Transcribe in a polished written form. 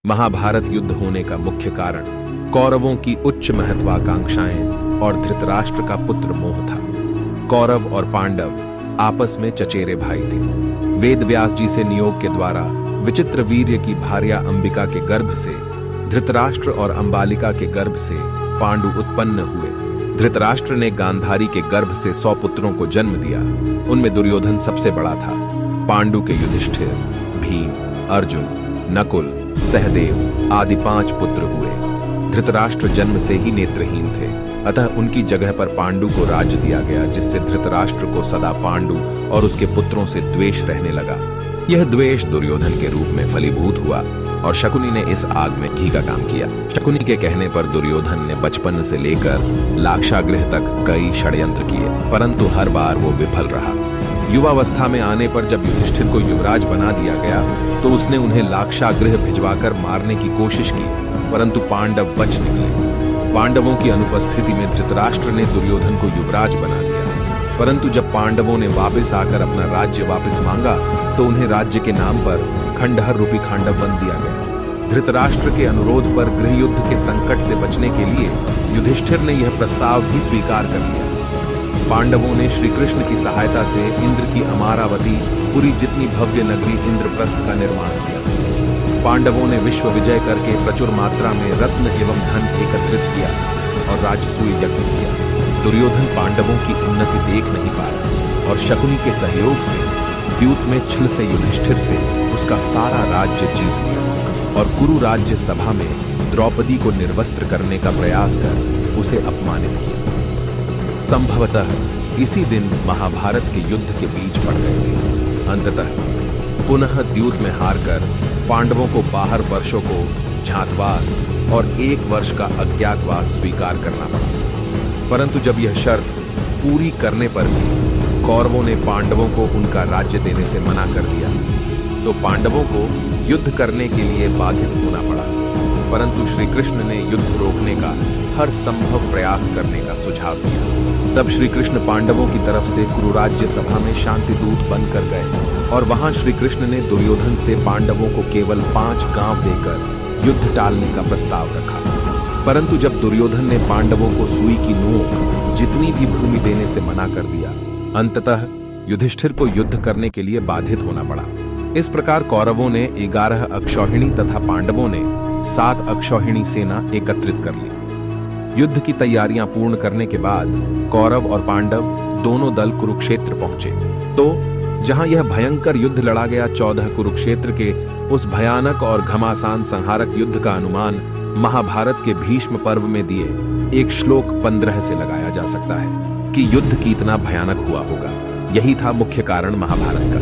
महाभारत युद्ध होने का मुख्य कारण कौरवों की उच्च महत्वाकांक्षाएं और धृतराष्ट्र का पुत्र मोह था। कौरव और पांडव आपस में चचेरे भाई थे। वेद व्यास जी से नियोग के द्वारा विचित्र वीर्य की भार्या अंबिका के गर्भ से धृतराष्ट्र और अंबालिका के गर्भ से पांडु उत्पन्न हुए। धृतराष्ट्र ने गांधारी के गर्भ से 100 पुत्रों को जन्म दिया। उनमें दुर्योधन सबसे बड़ा था। पांडु के युधिष्ठिर, भीम, अर्जुन, नकुल, सहदेव आदि 5 पुत्र हुए। धृतराष्ट्र जन्म से ही नेत्रहीन थे, अतः उनकी जगह पर पांडु को राज्य दिया गया, जिससे धृतराष्ट्र को सदा पांडु और उसके पुत्रों से द्वेष रहने लगा। यह द्वेष दुर्योधन के रूप में फलीभूत हुआ और शकुनी ने इस आग में घी का काम किया। शकुनी के कहने पर दुर्योधन ने बचपन से लेकर लाक्षागृह तक कई षड्यंत्र किए, परंतु हर बार वो विफल रहा। युवावस्था में आने पर जब युधिष्ठिर को युवराज बना दिया गया तो उसने उन्हें लाक्षागृह भिजवाकर मारने की कोशिश की, परंतु पांडव बच निकले। पांडवों की अनुपस्थिति में धृतराष्ट्र ने दुर्योधन को युवराज बना दिया, परंतु जब पांडवों ने वापस आकर अपना राज्य वापस मांगा तो उन्हें राज्य के नाम पर खंडहर रूपी खांडव वन दिया गया। धृतराष्ट्र के अनुरोध पर गृहयुद्ध के संकट से बचने के लिए युधिष्ठिर ने यह प्रस्ताव भी स्वीकार कर लिया। पांडवों ने श्री कृष्ण की सहायता से इंद्र की अमारावती पुरी जितनी भव्य नगरी इंद्रप्रस्थ का निर्माण किया। पांडवों ने विश्व विजय करके प्रचुर मात्रा में रत्न एवं धन एकत्रित किया और राजसूय यज्ञ किया। दुर्योधन पांडवों की उन्नति देख नहीं पाया और शकुनी के सहयोग से द्यूत में छल से युधिष्ठिर से उसका सारा राज्य जीत लिया और कुरु राज्य सभा में द्रौपदी को निर्वस्त्र करने का प्रयास कर उसे अपमानित किया। संभवतः इसी दिन महाभारत के युद्ध के बीज पड़ गए थे। अंततः पुनः द्यूत में हारकर पांडवों को 12 वर्षों को झातवास और 1 वर्ष का अज्ञातवास स्वीकार करना पड़ा, परंतु जब यह शर्त पूरी करने पर भी कौरवों ने पांडवों को उनका राज्य देने से मना कर दिया तो पांडवों को युद्ध करने के लिए बाधित होना पड़ा। परंतु श्री कृष्ण ने युद्ध रोकने का हर संभव प्रयास करने का सुझाव दिया। तब श्री कृष्ण पांडवों की तरफ से कुरुराज्य सभा में शांति दूत बनकर गए और वहां श्री कृष्ण ने दुर्योधन से पांडवों को केवल 5 गांव देकर युद्ध टालने का प्रस्ताव रखा। परंतु जब दुर्योधन ने पांडवों को सुई की नोक जितनी भी भूमि देने से मना कर दिया, अंततः युधिष्ठिर को युद्ध करने के लिए बाधित होना पड़ा। इस प्रकार कौरवों ने 11 अक्षौहिणी तथा पांडवों ने 7 अक्षौहिणी सेना एकत्रित कर ली। युद्ध की तैयारियां पूर्ण करने के बाद कौरव और पांडव दोनों दल कुरुक्षेत्र पहुंचे। तो जहां यह भयंकर युद्ध लड़ा गया, 14 कुरुक्षेत्र के उस भयानक और घमासान संहारक युद्ध का अनुमान महाभारत के भीष्म पर्व में दिए एक श्लोक 15 से लगाया जा सकता है कि युद्ध कितना भयानक हुआ होगा। यही था मुख्य कारण महाभारत का।